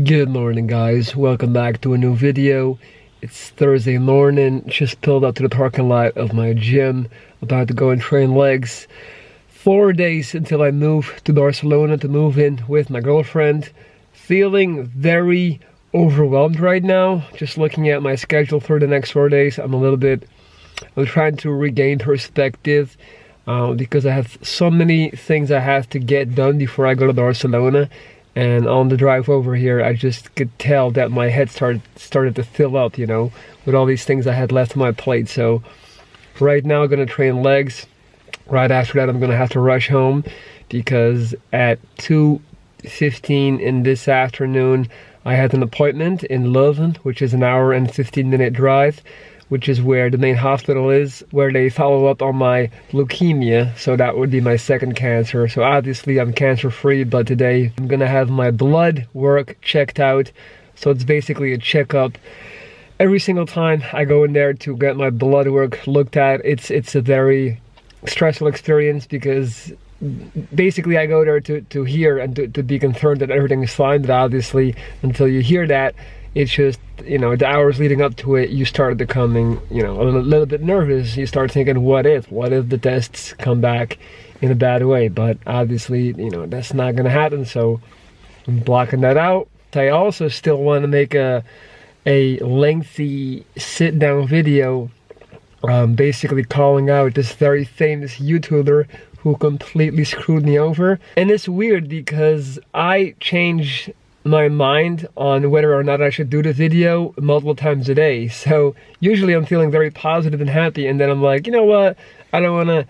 Good morning, guys. Welcome back to a new video. It's Thursday morning. Just pulled up to the parking lot of my gym. About to go and train legs. 4 days until I move to Barcelona to move in with my girlfriend. Feeling very overwhelmed right now. Just looking at my schedule for the next 4 days. I'm trying to regain perspective because I have so many things I have to get done before I go to Barcelona. And on the drive over here, I just could tell that my head started to fill up, with all these things I had left on my plate. So right now I'm going to train legs. Right after that, I'm going to have to rush home because at 2:15 in this afternoon, I had an appointment in Leuven, which is an hour and 15-minute drive, which is where the main hospital is, where they follow up on my leukemia. So that would be my second cancer. So obviously I'm cancer-free, but today I'm gonna have my blood work checked out. So it's basically a checkup. Every single time I go in there to get my blood work looked at, it's a very stressful experience because basically I go there to hear and to be confirmed that everything is fine, but obviously until you hear that, it's just, the hours leading up to it, you start becoming, a little bit nervous. You start thinking, what if the tests come back in a bad way? But obviously, that's not going to happen. So I'm blocking that out. I also still want to make a lengthy sit down video, basically calling out this very famous YouTuber who completely screwed me over. And it's weird because I change my mind on whether or not I should do the video multiple times a day. So usually I'm feeling very positive and happy, and then I'm like, you know what, I don't want to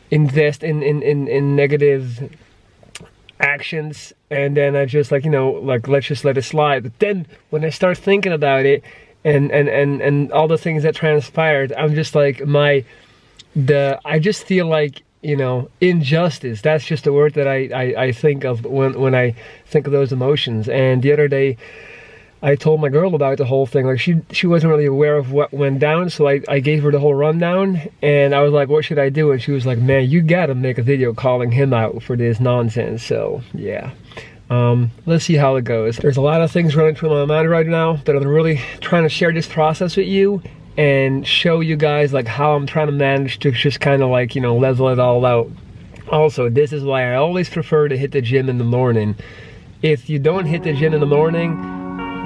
invest in negative actions, and then I just let's just let it slide. But then when I start thinking about it and all the things that transpired, I'm just like I just feel like injustice. That's just a word that I think of when I think of those emotions. And the other day I told my girl about the whole thing. Like she wasn't really aware of what went down, so I gave her the whole rundown, and I was like, what should I do? And she was like, man, you gotta make a video calling him out for this nonsense. So yeah, let's see how it goes. There's a lot of things running through my mind right now, but I'm really trying to share this process with you and show you guys how I'm trying to manage to just kind of level it all out. Also, this is why I always prefer to hit the gym in the morning. If you don't hit the gym in the morning,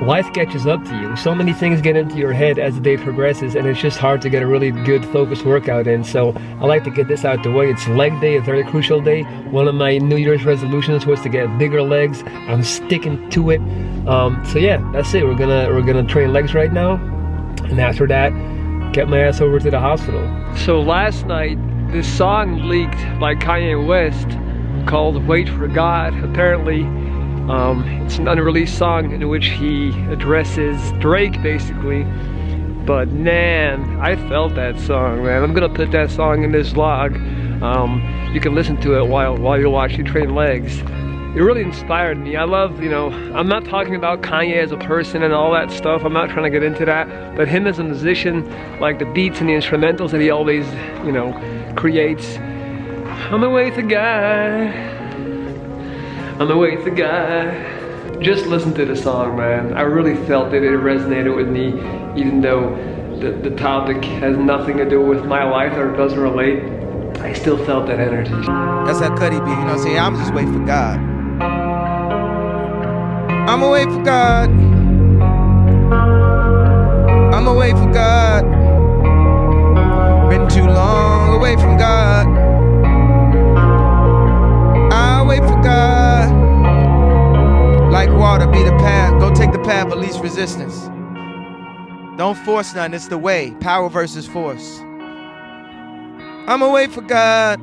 life catches up to you. So many things get into your head as the day progresses, and it's just hard to get a really good focused workout in. So I like to get this out the way. It's leg day, a very crucial day. One of my New Year's resolutions was to get bigger legs. I'm sticking to it. So yeah, that's it. We're gonna train legs right now. And after that, get my ass over to the hospital. So last night, this song leaked by Kanye West called Wait for God. Apparently, it's an unreleased song in which he addresses Drake, basically. But man, I felt that song, man. I'm gonna put that song in this vlog. You can listen to it while you're watching train legs. It really inspired me. I love, I'm not talking about Kanye as a person and all that stuff. I'm not trying to get into that. But him as a musician, like the beats and the instrumentals that he always, creates. On the way to God. On the way to God. Just listen to the song, man. I really felt it. It resonated with me, even though the topic has nothing to do with my life or doesn't relate. I still felt that energy. That's how Cudi be, what I'm saying? I'm just waiting for God. I'ma wait for God. I'ma wait for God. Been too long away from God. I'll wait for God. Like water, be the path. Go take the path of least resistance. Don't force nothing, it's the way. Power versus force. I'ma wait for God.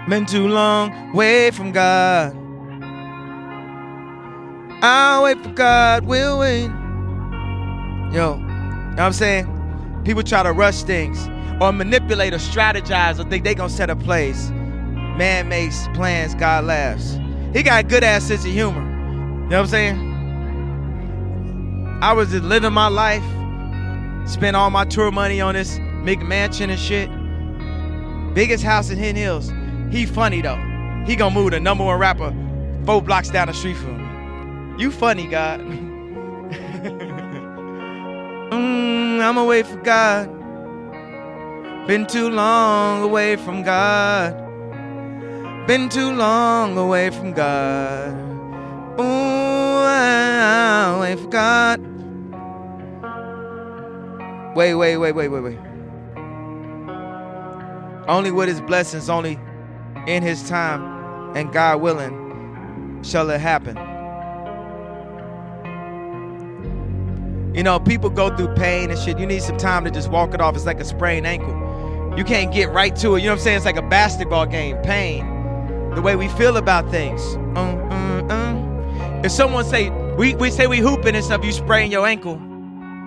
Been too long away from God. I'll wait for God, we'll wait. Yo, you know what I'm saying? People try to rush things or manipulate or strategize or think they gonna set a place. Man makes plans, God laughs. He got a good ass sense of humor. You know what I'm saying? I was just living my life, spent all my tour money on this McMansion and shit. Biggest house in Hidden Hills. He funny though. He gonna move the #1 rapper 4 blocks down the street from me. You funny, God. I'm away from God. Been too long away from God. Been too long away from God. Ooh, I'm away from God. Wait. Only with his blessings, only in his time, and God willing, shall it happen. You know, people go through pain and shit. You need some time to just walk it off. It's like a sprained ankle. You can't get right to it. You know what I'm saying? It's like a basketball game. Pain. The way we feel about things. If someone say, we say we hooping and stuff, you sprain your ankle,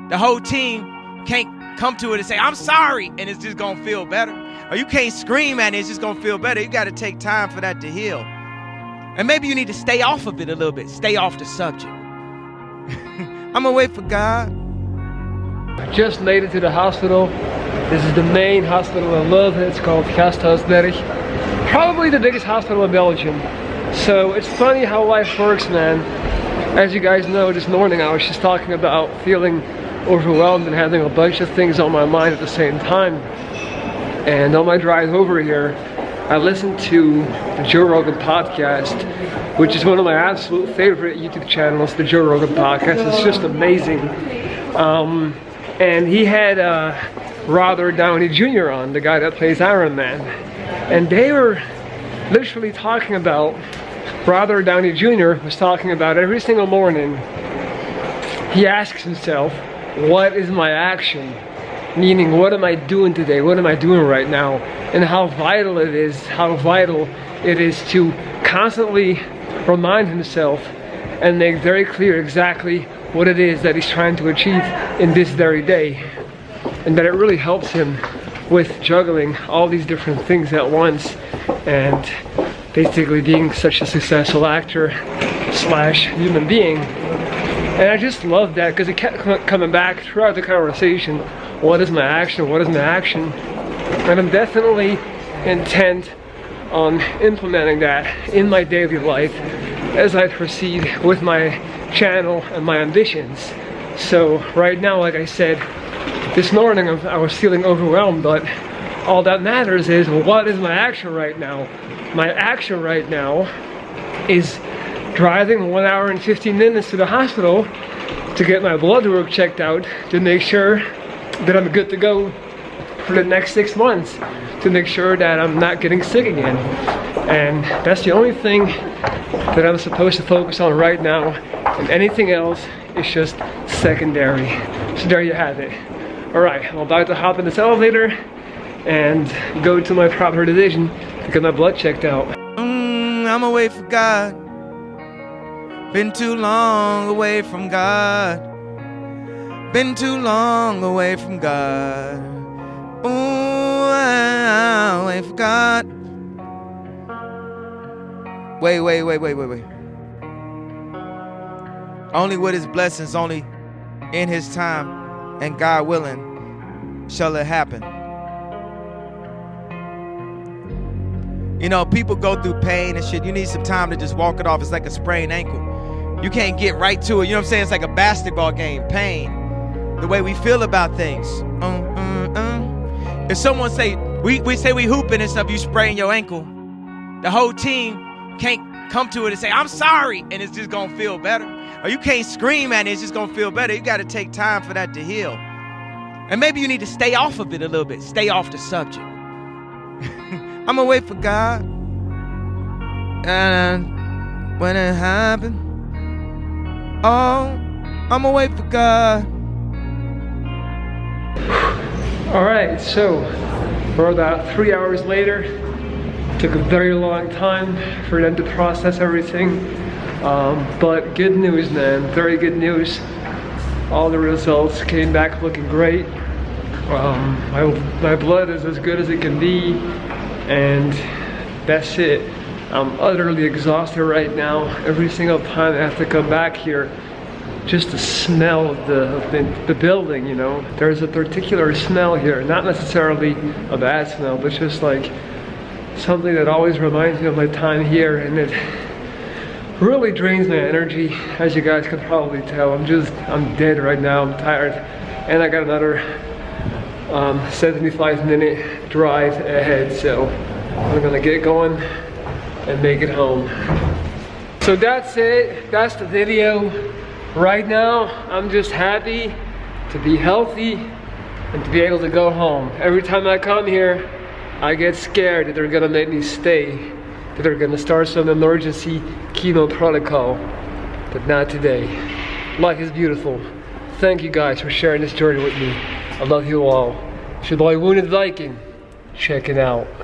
the whole team can't come to it and say, I'm sorry, and it's just gonna feel better. Or you can't scream at it, it's just gonna feel better. You gotta take time for that to heal. And maybe you need to stay off of it a little bit. Stay off the subject. I'm away for God. I just made it to the hospital. This is the main hospital in Leuven. It's called Gasthuisberg. Probably the biggest hospital in Belgium. So it's funny how life works, man. As you guys know, this morning I was just talking about feeling overwhelmed and having a bunch of things on my mind at the same time. And on my drive over here, I listened to the Joe Rogan podcast, which is one of my absolute favorite YouTube channels, the Joe Rogan podcast. It's just amazing. And he had Robert Downey Jr. on, the guy that plays Iron Man. And they were literally talking about, Robert Downey Jr. was talking about every single morning, he asks himself, what is my action? Meaning, what am I doing today? What am I doing right now? And how vital it is to constantly remind himself and make very clear exactly what it is that he's trying to achieve in this very day. And that it really helps him with juggling all these different things at once and basically being such a successful actor slash human being. And I just love that because it kept coming back throughout the conversation. What is my action? What is my action? And I'm definitely intent on implementing that in my daily life as I proceed with my channel and my ambitions. So right now, like I said, this morning I was feeling overwhelmed, but all that matters is, what is my action right now? My action right now is driving 1 hour and 15 minutes to the hospital to get my blood work checked out, to make sure that I'm good to go for the next 6 months, to make sure that I'm not getting sick again. And that's the only thing that I'm supposed to focus on right now, and anything else is just secondary. So there you have it. Alright, I'm about to hop in this elevator and go to my proper division to get my blood checked out. I'm away from God. Been too long away from God. Been too long away from God. Ooh, I'm away from God. Wait. Only with his blessings, only in his time, and God willing, shall it happen. You know, people go through pain and shit. You need some time to just walk it off. It's like a sprained ankle. You can't get right to it. You know what I'm saying? It's like a basketball game. Pain. The way we feel about things. If someone say, we say we hooping and stuff, you sprain your ankle, the whole team can't come to it and say, I'm sorry, and it's just gonna feel better. Or you can't scream at it, it's just gonna feel better. You gotta take time for that to heal. And maybe you need to stay off of it a little bit. Stay off the subject. I'm away for God. And when it happened, oh, I'm away for God. Alright, so we're about 3 hours later. Took a very long time for them to process everything. But good news, man, very good news. All the results came back looking great. My blood is as good as it can be, and that's it. I'm utterly exhausted right now. Every single time I have to come back here, just the smell of the building, you know. There's a particular smell here, not necessarily a bad smell, but just like something that always reminds me of my time here, and it really drains my energy, as you guys can probably tell. I'm dead right now, I'm tired. And I got another 75-minute drive ahead, so I'm gonna get going and make it home. So that's it, that's the video. Right now, I'm just happy to be healthy and to be able to go home. Every time I come here, I get scared that they're gonna make me stay, that they're gonna start some emergency chemo protocol, but not today. Life is beautiful. Thank you guys for sharing this journey with me. I love you all. It's your boy Wounded Viking, checking out.